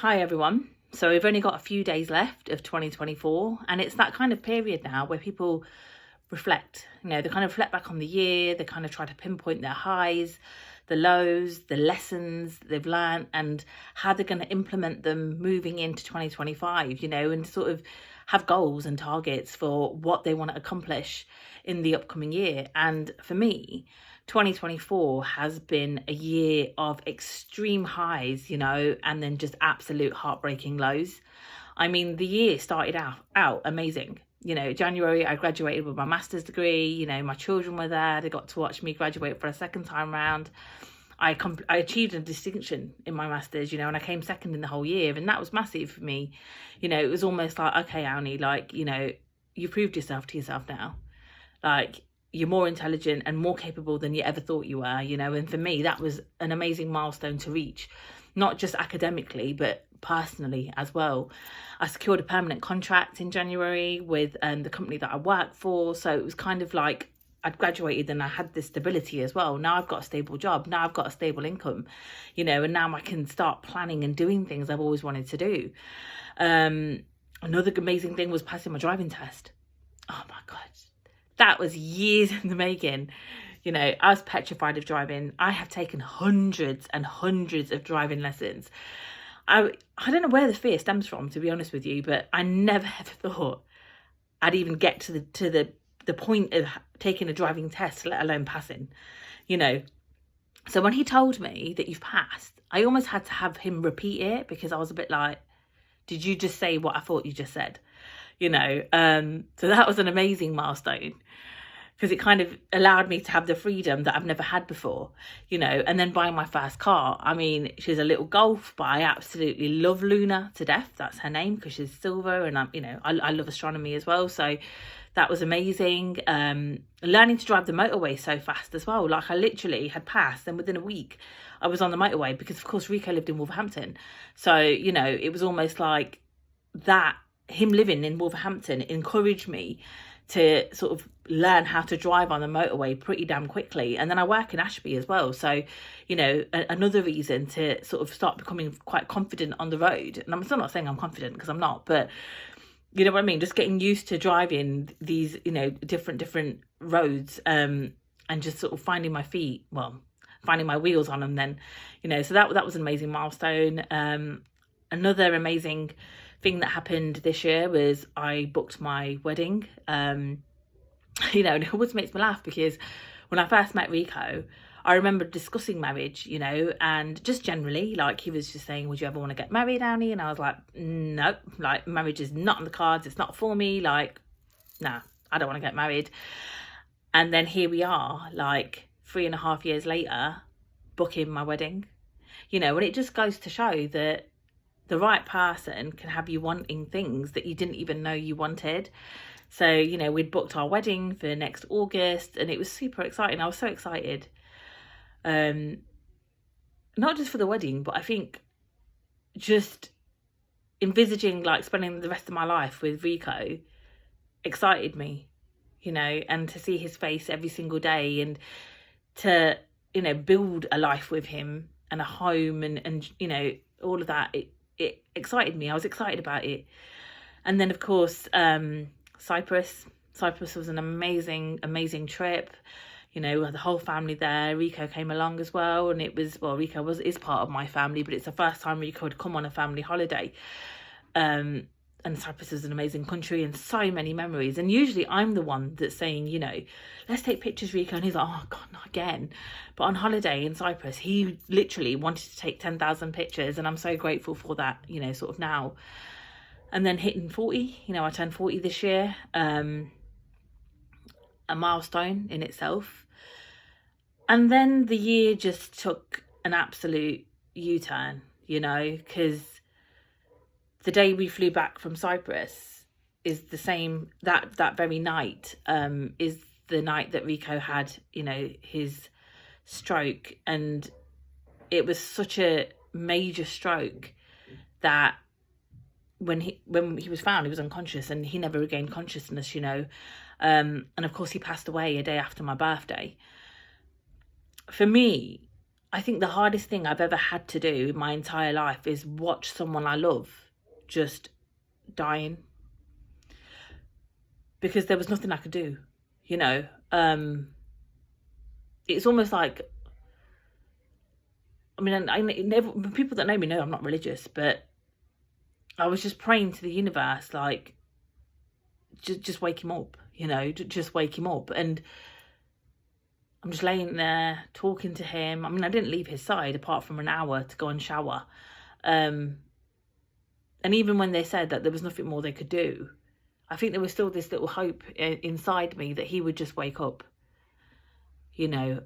Hi everyone. So we've only got a few days left of 2024, and it's that kind of period now where people reflect. They kind of reflect back on the year, they kind of try to pinpoint their highs, the lows, the lessons they've learned, and how they're going to implement them moving into 2025, and sort of have goals and targets for what they want to accomplish in the upcoming year. And for me, 2024 has been a year of extreme highs, and then just absolute heartbreaking lows. I mean, the year started out amazing. January, I graduated with my master's degree. My children were there. They got to watch me graduate for a second time round. I achieved a distinction in my master's, and I came second in the whole year. And that was massive for me. It was almost like, okay, Auni, you proved yourself to yourself now. You're more intelligent and more capable than you ever thought you were, and for me, that was an amazing milestone to reach, not just academically, but personally as well. I secured a permanent contract in January with the company that I work for. So it was kind of like I'd graduated and I had this stability as well. Now I've got a stable job. Now I've got a stable income, and now I can start planning and doing things I've always wanted to do. Another amazing thing was passing my driving test. Oh my God. That was years in the making. I was petrified of driving. I have taken hundreds and hundreds of driving lessons. I don't know where the fear stems from, to be honest with you, but I never ever thought I'd even get to the point of taking a driving test, let alone passing, So when he told me that you've passed, I almost had to have him repeat it, because I was a bit like, did you just say what I thought you just said? So that was an amazing milestone, because it kind of allowed me to have the freedom that I've never had before, and then buying my first car. I mean, she's a little Golf, but I absolutely love Luna to death. That's her name, because she's silver, and I love astronomy as well. So that was amazing. Learning to drive the motorway so fast as well. I literally had passed, and within a week I was on the motorway, because of course Rico lived in Wolverhampton. So, it was almost like that. Him living in Wolverhampton encouraged me to sort of learn how to drive on the motorway pretty damn quickly. And then I work in Ashby as well. So, another reason to sort of start becoming quite confident on the road. And I'm still not saying I'm confident, because I'm not, but you know what I mean? Just getting used to driving these, different roads, and just sort of finding my feet, finding my wheels on them then, so that was an amazing milestone. Another amazing thing that happened this year was I booked my wedding. And it always makes me laugh, because when I first met Rico, I remember discussing marriage, and just generally, he was just saying, would you ever want to get married, Annie? And I was like, no, marriage is not on the cards. It's not for me. Nah, I don't want to get married. And then here we are, 3.5 years later, booking my wedding, and it just goes to show that the right person can have you wanting things that you didn't even know you wanted. So, we'd booked our wedding for next August, and it was super exciting. I was so excited. Not just for the wedding, but I think just envisaging spending the rest of my life with Rico excited me, and to see his face every single day, and to, build a life with him and a home and all of that. It excited me. I was excited about it. And then, of course, Cyprus. Cyprus was an amazing trip. We had the whole family there. Rico came along as well. And it was, Rico is part of my family, but it's the first time Rico had come on a family holiday. And Cyprus is an amazing country and so many memories. And usually I'm the one that's saying, let's take pictures, Rico. And he's like, oh God, not again. But on holiday in Cyprus, he literally wanted to take 10,000 pictures. And I'm so grateful for that, sort of now. And then hitting 40, I turned 40 this year. A milestone in itself. And then the year just took an absolute U-turn, because the day we flew back from Cyprus is the same, that very night is the night that Rico had, his stroke. And it was such a major stroke that when he was found, he was unconscious, and he never regained consciousness, and of course he passed away a day after my birthday. For me, I think the hardest thing I've ever had to do in my entire life is watch someone I love just dying, because there was nothing I could do, you know. It's almost like, I mean, I never, people that know me know I'm not religious, but I was just praying to the universe, like, just wake him up, you know, just wake him up. And I'm just laying there talking to him. I mean, I didn't leave his side apart from an hour to go and shower. And even when they said that there was nothing more they could do, I think there was still this little hope inside me that he would just wake up, you know.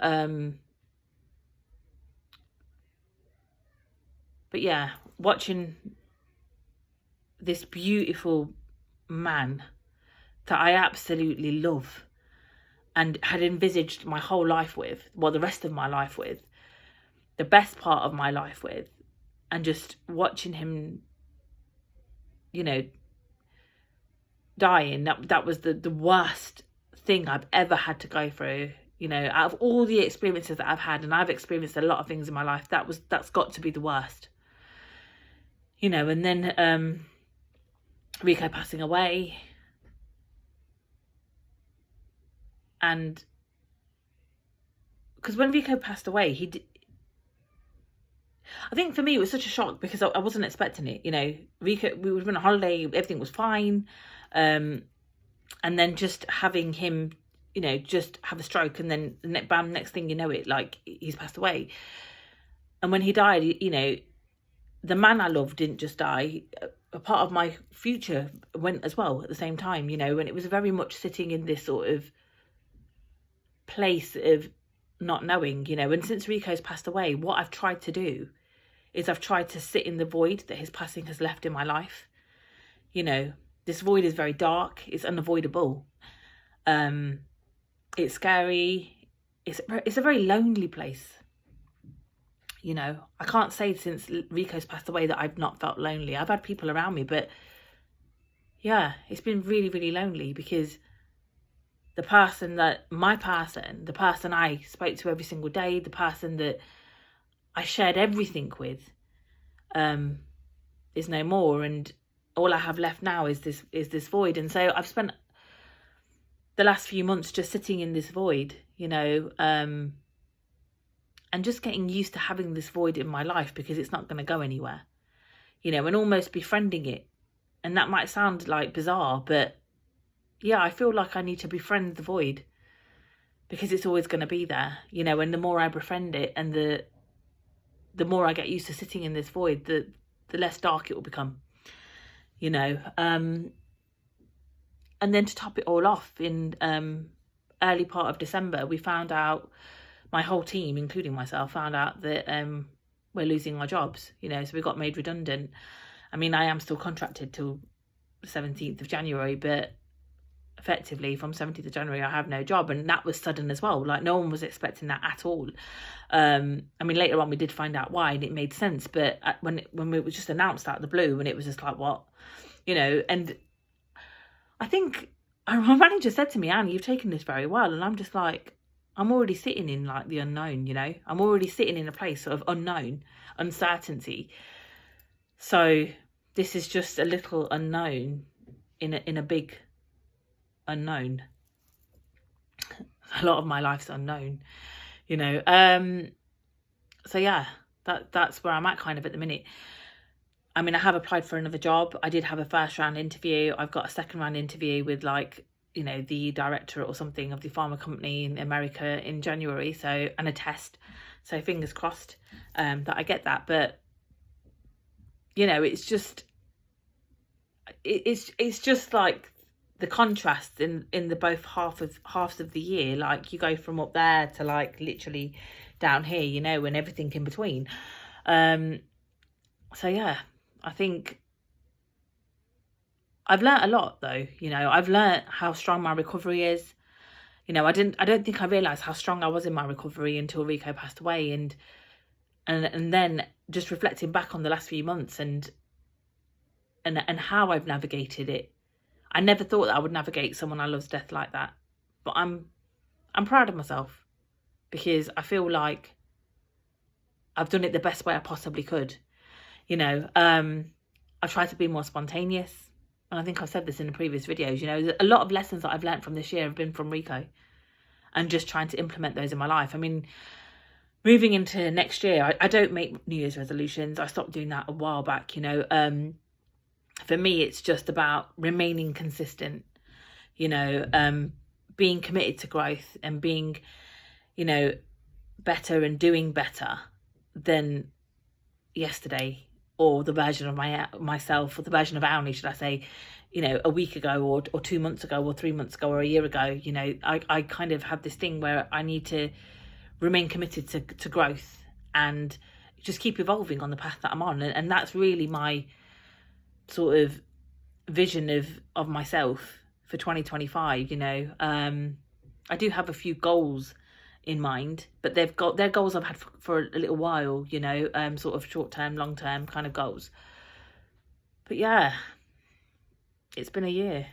But yeah, watching this beautiful man that I absolutely love and had envisaged my whole life with, well, the rest of my life with, the best part of my life with, and just watching him, you know, dying, that was the worst thing I've ever had to go through. You know, out of all the experiences that I've had, and I've experienced a lot of things in my life, that's got to be the worst. You know, and then Rico passing away, and because when Rico passed away, I think for me it was such a shock because I wasn't expecting it. You know, Rico, we were on a holiday, everything was fine, and then just having him, you know, just have a stroke, and then bam, next thing you know it, like, he's passed away. And when he died, you know, the man I loved didn't just die, a part of my future went as well at the same time, you know. And it was very much sitting in this sort of place of not knowing, you know. And since Rico's passed away, what I've tried to do is I've tried to sit in the void that his passing has left in my life. You know, this void is very dark, it's unavoidable, it's scary, it's a very lonely place. You know, I can't say since Rico's passed away that I've not felt lonely. I've had people around me, but yeah, it's been really, really lonely, because the person I spoke to every single day, the person that I shared everything with, is no more, and all I have left now is this void. And so I've spent the last few months just sitting in this void, you know, and just getting used to having this void in my life, because it's not going to go anywhere, you know, and almost befriending it. And that might sound like bizarre, but yeah, I feel like I need to befriend the void, because it's always going to be there, you know. And the more I befriend it, and the more I get used to sitting in this void, the less dark it will become, you know. And then to top it all off, in early part of December, we found out, my whole team, including myself, found out that we're losing our jobs, you know. So we got made redundant. I mean, I am still contracted till the 17th of January, but effectively from 17th of January I have no job. And that was sudden as well, like no one was expecting that at all. I mean, later on we did find out why, and it made sense, but when it was just announced out of the blue, and it was just like, what, you know. And I think my manager said to me, "Anne, you've taken this very well." And I'm just like, I'm already sitting in like the unknown, you know. I'm already sitting in a place of unknown, uncertainty. So this is just a little unknown in a big unknown. A lot of my life's unknown, you know. So yeah, that's where I'm at kind of at the minute. I mean, I have applied for another job. I did have a first round interview. I've got a second round interview with, like, you know, the director or something of the pharma company in America in January. So, and a test. So fingers crossed that I get that. But, you know, it's just like the contrast in the both halves of the year. Like, you go from up there to like literally down here, you know, and everything in between. So yeah, I think I've learnt a lot though, you know. I've learnt how strong my recovery is. You know, I don't think I realised how strong I was in my recovery until Rico passed away, and then just reflecting back on the last few months and how I've navigated it. I never thought that I would navigate someone I love's death like that. But I'm proud of myself, because I feel like I've done it the best way I possibly could. You know, I've tried to be more spontaneous. And I think I've said this in the previous videos, you know, a lot of lessons that I've learned from this year have been from Rico and just trying to implement those in my life. I mean, moving into next year, I don't make New Year's resolutions. I stopped doing that a while back, you know. For me, it's just about remaining consistent, you know, being committed to growth and being, you know, better and doing better than yesterday, or the version of myself, or the version of Auntie, should I say, you know, a week ago, or 2 months ago, or 3 months ago, or a year ago. You know, I kind of have this thing where I need to remain committed to growth and just keep evolving on the path that I'm on. And that's really my sort of vision of myself for 2025, you know. I do have a few goals in mind, but they're goals I've had for a little while, you know, sort of short-term, long-term kind of goals. But yeah, it's been a year.